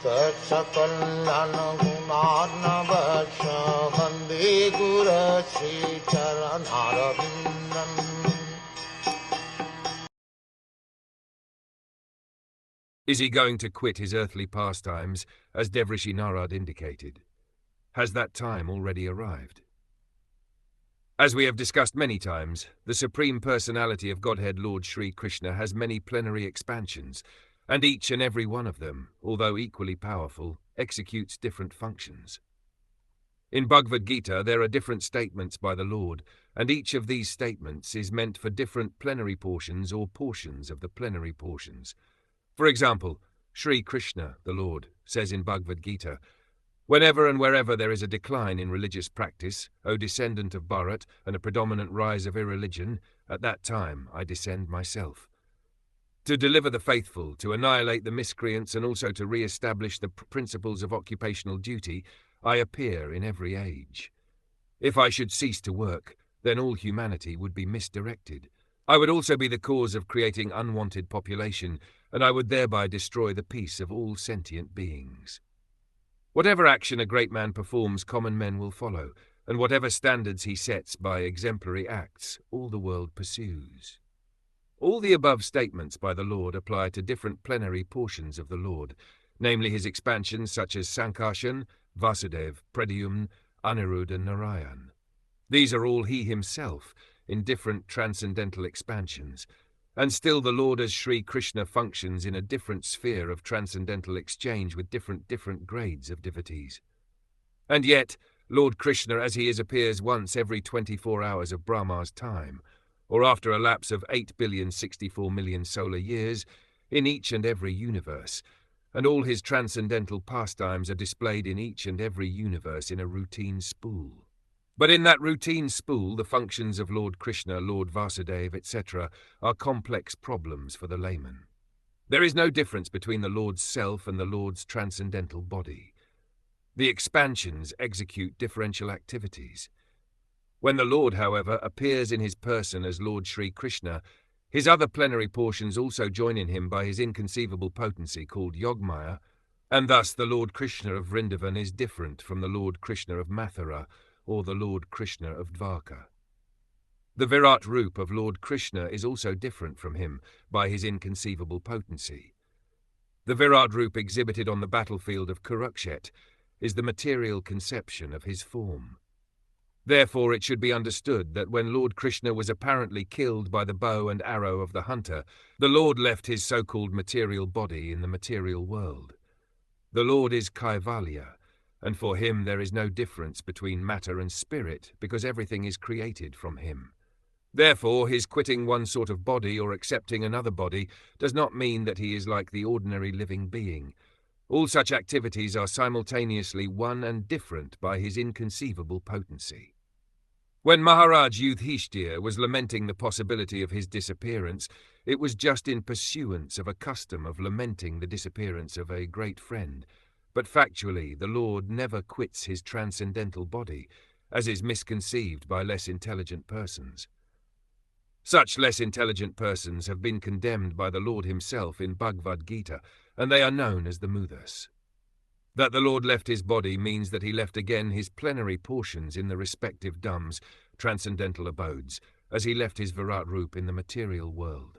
Sakal Gunaarnavasya Vande Guru Sri Charanarabindam. Is he going to quit his earthly pastimes, as Devrishi Narad indicated? Has that time already arrived? As we have discussed many times, the Supreme Personality of Godhead Lord Sri Krishna has many plenary expansions, and each and every one of them, although equally powerful, executes different functions. In Bhagavad Gita there are different statements by the Lord, and each of these statements is meant for different plenary portions or portions of the plenary portions. For example, Sri Krishna, the Lord, says in Bhagavad Gita, "Whenever and wherever there is a decline in religious practice, O descendant of Bharat, and a predominant rise of irreligion, at that time I descend myself. To deliver the faithful, to annihilate the miscreants, and also to re-establish the principles of occupational duty, I appear in every age. If I should cease to work, then all humanity would be misdirected. I would also be the cause of creating unwanted population, and I would thereby destroy the peace of all sentient beings. Whatever action a great man performs, common men will follow, and whatever standards he sets by exemplary acts, all the world pursues." All the above statements by the Lord apply to different plenary portions of the Lord, namely his expansions such as Sankarshan, Vasudev, Pradyumna, Aniruddha and Narayan. These are all he himself, in different transcendental expansions, and still the Lord as Sri Krishna functions in a different sphere of transcendental exchange with different grades of devotees. And yet, Lord Krishna as he is appears once every 24 hours of Brahma's time, or after a lapse of 8,064,000,000 solar years, in each and every universe, and all his transcendental pastimes are displayed in each and every universe in a routine spool. But in that routine spool, the functions of Lord Krishna, Lord Vasudeva, etc. are complex problems for the layman. There is no difference between the Lord's self and the Lord's transcendental body. The expansions execute differential activities. When the Lord, however, appears in his person as Lord Sri Krishna, his other plenary portions also join in him by his inconceivable potency called Yogmaya, and thus the Lord Krishna of Vrindavan is different from the Lord Krishna of Mathura, or the Lord Krishna of Dwarka. The Virat Roop of Lord Krishna is also different from him by his inconceivable potency. The Virat Roop exhibited on the battlefield of Kurukshet is the material conception of his form. Therefore it should be understood that when Lord Krishna was apparently killed by the bow and arrow of the hunter, the Lord left his so-called material body in the material world. The Lord is Kaivalya, and for him there is no difference between matter and spirit, because everything is created from him. Therefore, his quitting one sort of body or accepting another body does not mean that he is like the ordinary living being. All such activities are simultaneously one and different by his inconceivable potency. When Maharaj Yudhishthira was lamenting the possibility of his disappearance, it was just in pursuance of a custom of lamenting the disappearance of a great friend. But factually, the Lord never quits his transcendental body, as is misconceived by less intelligent persons. Such less intelligent persons have been condemned by the Lord himself in Bhagavad Gita, and they are known as the Mudas. That the Lord left his body means that he left again his plenary portions in the respective dhams, transcendental abodes, as he left his Virat Roop in the material world.